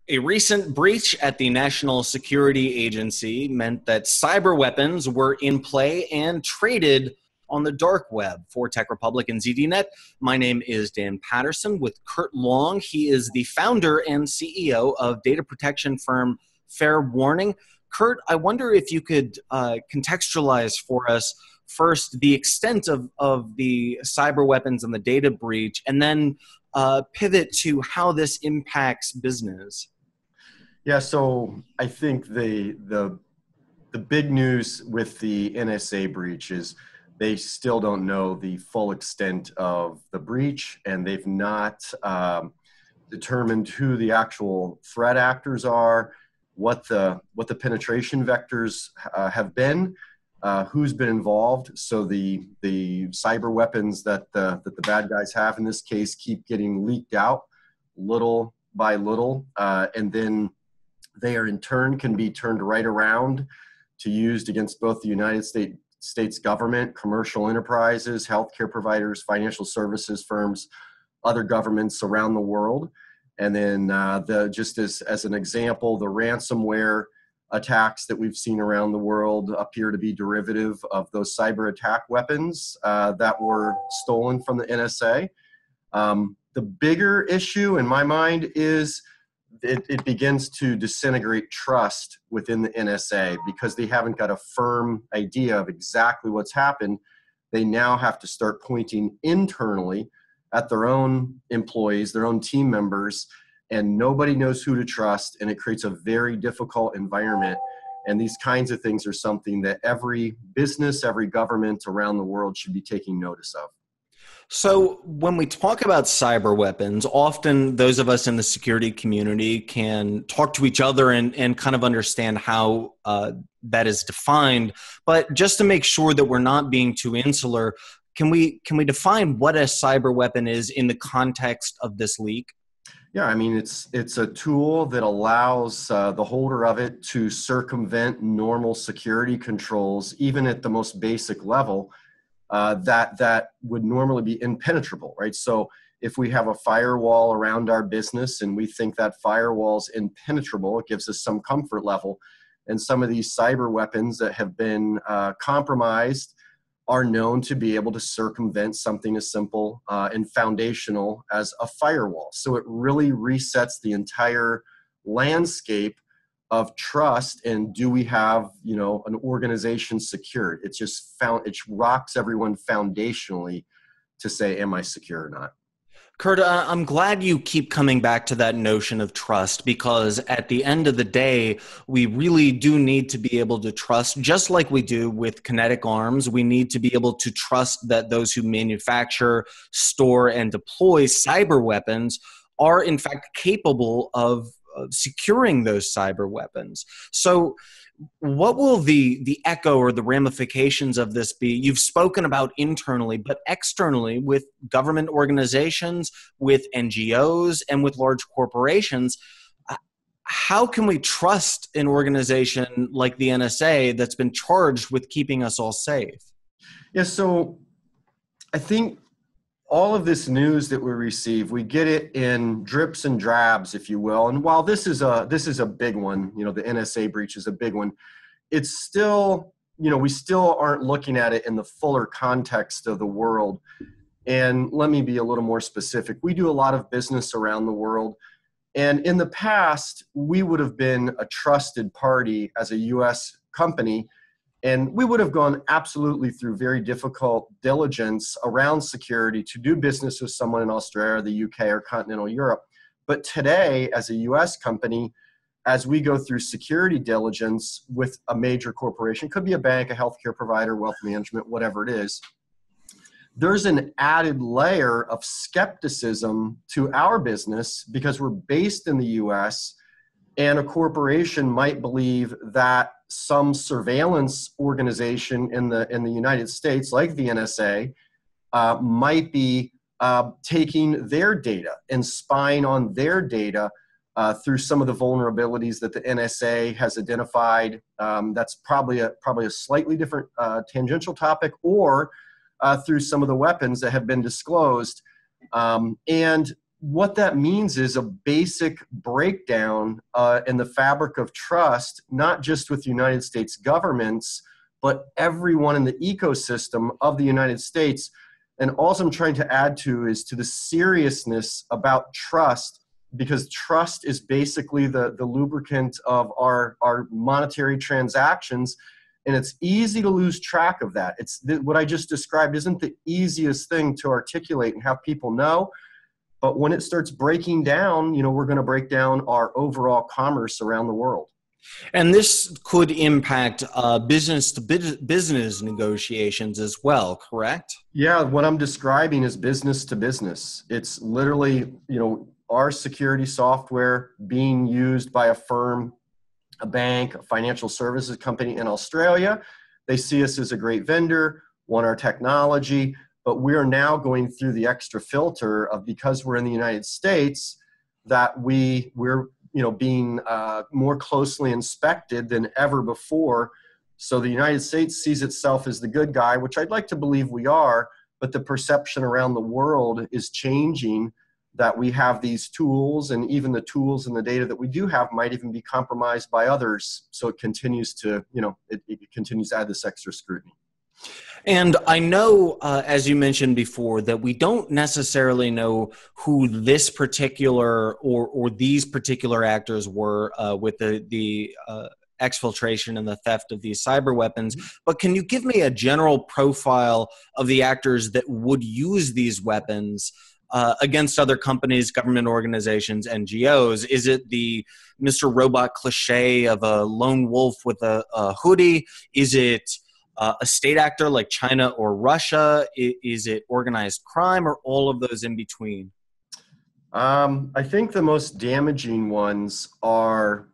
A recent breach at the National Security Agency meant that cyber weapons were in play and traded on the dark web. For Tech Republic and ZDNet, my name is Dan Patterson with Kurt Long. He is the founder and CEO of data protection firm Fair Warning. Kurt, I wonder if you could contextualize for us first the extent of the cyber weapons and the data breach, and then pivot to how this impacts business. Yeah, so I think the big news with the NSA breach is they still don't know the full extent of the breach, and they've not determined who the actual threat actors are, what the penetration vectors have been, who's been involved. So the cyber weapons that the bad guys have in this case keep getting leaked out little by little, and then they are in turn can be turned right around to used against both the United States government, commercial enterprises, healthcare providers, financial services firms, other governments around the world. And then just as an example, the ransomware attacks that we've seen around the world appear to be derivative of those cyber attack weapons that were stolen from the NSA. The bigger issue in my mind is it begins to disintegrate trust within the NSA because they haven't got a firm idea of exactly what's happened. They now have to start pointing internally at their own employees, their own team members, and nobody knows who to trust, and it creates a very difficult environment. And these kinds of things are something that every business, every government around the world should be taking notice of. So when we talk about cyber weapons, often those of us in the security community can talk to each other and kind of understand how that is defined. But just to make sure that we're not being too insular, can we define what a cyber weapon is in the context of this leak? Yeah, I mean, it's a tool that allows the holder of it to circumvent normal security controls, even at the most basic level. That would normally be impenetrable, right? So if we have a firewall around our business and we think that firewall's impenetrable, it gives us some comfort level. And some of these cyber weapons that have been compromised are known to be able to circumvent something as simple and foundational as a firewall. So it really resets the entire landscape of trust, and do we have, an organization secured? It rocks everyone foundationally to say, am I secure or not? Kurt, I'm glad you keep coming back to that notion of trust, because at the end of the day, we really do need to be able to trust, just like we do with kinetic arms. We need to be able to trust that those who manufacture, store, and deploy cyber weapons are in fact capable of securing those cyber weapons. So what will the echo or the ramifications of this be? You've spoken about internally, but externally with government organizations, with NGOs, and with large corporations. How can we trust an organization like the NSA that's been charged with keeping us all safe? Yeah, so I think all of this news that we receive, we get it in drips and drabs, if you will. And while this is a big one, the NSA breach is a big one, it's still, we still aren't looking at it in the fuller context of the world. And let me be a little more specific. We do a lot of business around the world. And in the past, we would have been a trusted party as a US company, and we would have gone absolutely through very difficult diligence around security to do business with someone in Australia, the UK, or continental Europe. But today, as a US company, as we go through security diligence with a major corporation, could be a bank, a healthcare provider, wealth management, whatever it is, there's an added layer of skepticism to our business because we're based in the US, and a corporation might believe that some surveillance organization in the United States, like the NSA, might be taking their data and spying on their data through some of the vulnerabilities that the NSA has identified. That's probably a slightly different tangential topic, or through some of the weapons that have been disclosed. And what that means is a basic breakdown in the fabric of trust, not just with the United States governments, but everyone in the ecosystem of the United States. And all I'm trying to add to is to the seriousness about trust, because trust is basically the lubricant of our monetary transactions. And it's easy to lose track of that. What I just described isn't the easiest thing to articulate and have people know. But when it starts breaking down, we're going to break down our overall commerce around the world. And this could impact business to business negotiations as well, correct? Yeah, what I'm describing is business to business. It's literally, our security software being used by a firm, a bank, a financial services company in Australia. They see us as a great vendor, want our technology, but we're now going through the extra filter of, because we're in the United States, that we're being more closely inspected than ever before. So the United States sees itself as the good guy, which I'd like to believe we are, but the perception around the world is changing, that we have these tools, and even the tools and the data that we do have might even be compromised by others. So it continues to, it continues to add this extra scrutiny. And I know, as you mentioned before, that we don't necessarily know who this particular or these particular actors were with the exfiltration and the theft of these cyber weapons. But can you give me a general profile of the actors that would use these weapons against other companies, government organizations, NGOs? Is it the Mr. Robot cliche of a lone wolf with a hoodie? Is it a state actor like China or Russia? Is it organized crime, or all of those in between? I think the most damaging ones are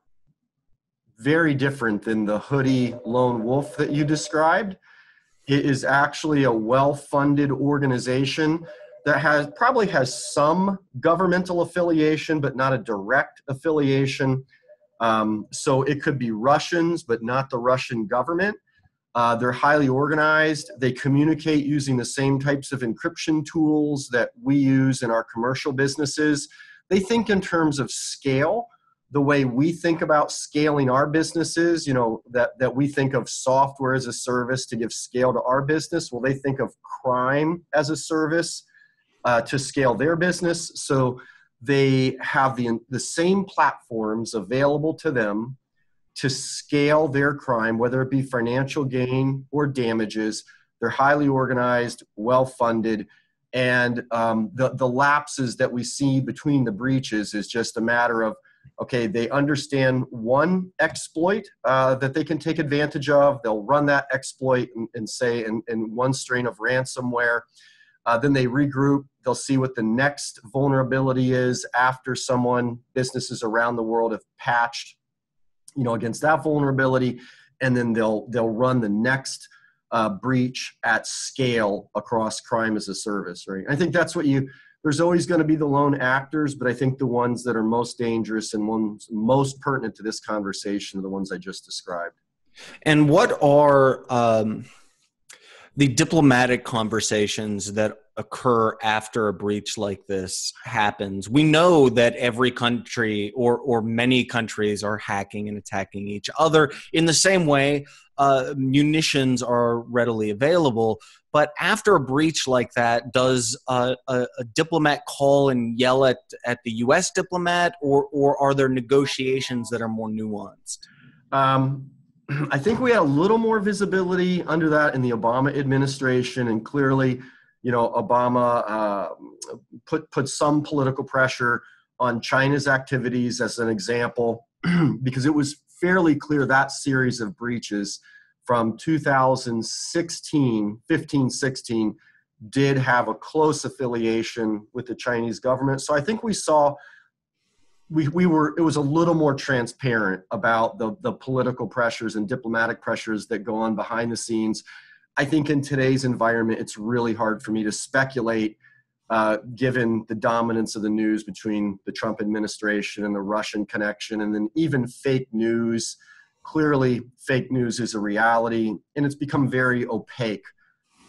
very different than the hoodie lone wolf that you described. It is actually a well-funded organization that probably has some governmental affiliation, but not a direct affiliation. So it could be Russians, but not the Russian government. They're highly organized. They communicate using the same types of encryption tools that we use in our commercial businesses. They think in terms of scale, the way we think about scaling our businesses, that we think of software as a service to give scale to our business. Well, they think of crime as a service to scale their business. So they have the same platforms available to them to scale their crime, whether it be financial gain or damages. They're highly organized, well-funded, and the lapses that we see between the breaches is just a matter of, okay, they understand one exploit that they can take advantage of. They'll run that exploit and say in one strain of ransomware. Then they regroup. They'll see what the next vulnerability is after businesses around the world have patched against that vulnerability, and then they'll run the next breach at scale across crime as a service, right? I think that's there's always going to be the lone actors, but I think the ones that are most dangerous and ones most pertinent to this conversation are the ones I just described. And what are the diplomatic conversations that occur after a breach like this happens? We know that every country or many countries are hacking and attacking each other. In the same way, munitions are readily available. But after a breach like that, does a diplomat call and yell at the U.S. diplomat, or are there negotiations that are more nuanced? I think we had a little more visibility under that in the Obama administration, and clearly, Obama put some political pressure on China's activities as an example, because it was fairly clear that series of breaches from 2016, 15, 16, did have a close affiliation with the Chinese government. So I think we saw it was a little more transparent about the political pressures and diplomatic pressures that go on behind the scenes. I think in today's environment, it's really hard for me to speculate, given the dominance of the news between the Trump administration and the Russian connection, and then even fake news. Clearly, fake news is a reality, and it's become very opaque,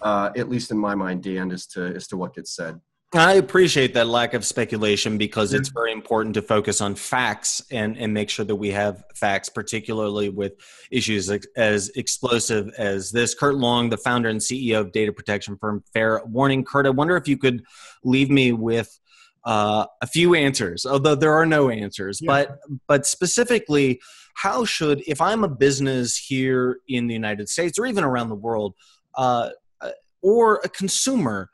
at least in my mind, Dan, as to what gets said. I appreciate that lack of speculation because Yeah. it's very important to focus on facts and make sure that we have facts, particularly with issues as explosive as this. Kurt Long, the founder and CEO of data protection firm Fair Warning. Kurt, I wonder if you could leave me with a few answers, although there are no answers, Yeah. but specifically, how should, if I'm a business here in the United States or even around the world, uh, or a consumer,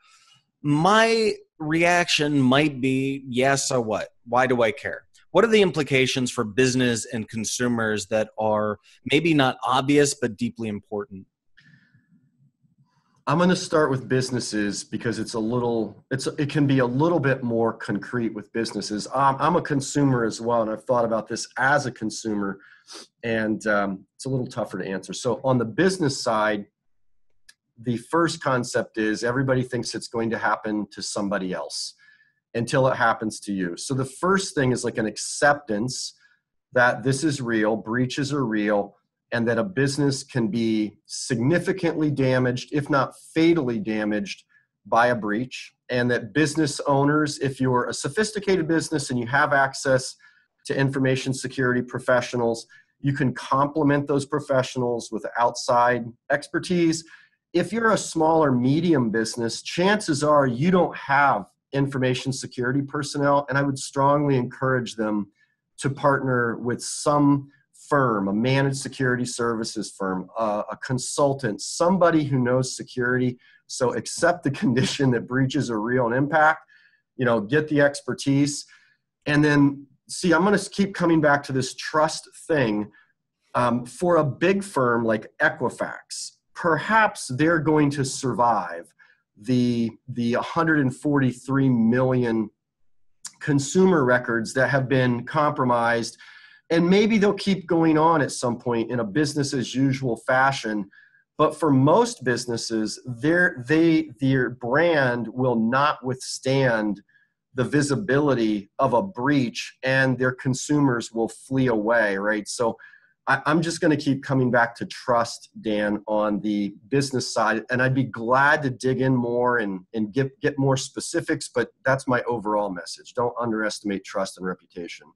my reaction might be, yes, so what? Why do I care? What are the implications for business and consumers that are maybe not obvious but deeply important? I'm going to start with businesses because it can be a little bit more concrete with businesses. I'm a consumer as well, and I've thought about this as a consumer, and it's a little tougher to answer. So on the business side, the first concept is everybody thinks it's going to happen to somebody else until it happens to you. So the first thing is like an acceptance that this is real, breaches are real, and that a business can be significantly damaged, if not fatally damaged, by a breach. And that business owners, if you're a sophisticated business and you have access to information security professionals, you can complement those professionals with outside expertise. If you're a small or medium business, chances are you don't have information security personnel, and I would strongly encourage them to partner with some firm, a managed security services firm, a consultant, somebody who knows security. So accept the condition that breaches are real and impact, get the expertise. And then see, I'm going to keep coming back to this trust thing. For a big firm like Equifax, perhaps they're going to survive the 143 million consumer records that have been compromised, and maybe they'll keep going on at some point in a business as usual fashion. But for most businesses, their brand will not withstand the visibility of a breach, and their consumers will flee away, right? So I'm just going to keep coming back to trust, Dan, on the business side, and I'd be glad to dig in more and get more specifics, but that's my overall message. Don't underestimate trust and reputation.